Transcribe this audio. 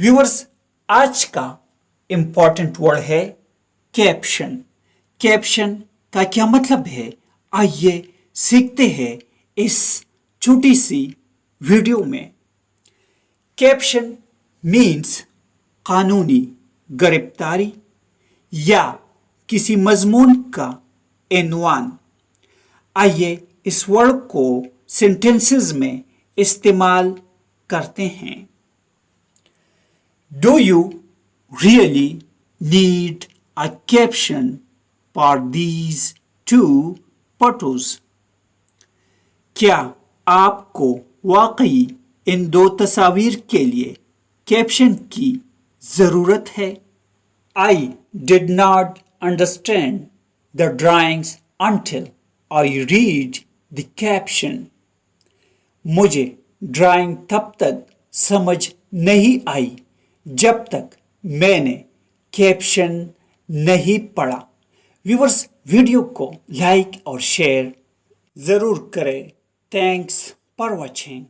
Viewers, आज का important word है कैप्शन। कैप्शन का क्या मतलब है, आइए सीखते हैं इस छोटी सी वीडियो में। कैप्शन मीन्स कानूनी गिरफ्तारी या किसी मजमून का इन्वान। आइए इस वर्ड को सेंटेंसेस में इस्तेमाल करते हैं। Do you really need a caption for these two photos? क्या आपको वाकई इन दो तस्वीर के लिए कैप्शन की ज़रूरत है? I did not understand the drawings until I read the caption. मुझे ड्राइंग तब तक समझ नहीं आई जब तक मैंने कैप्शन नहीं पढ़ा। व्यूअर्स, वीडियो को लाइक और शेयर ज़रूर करें। Thanks for watching.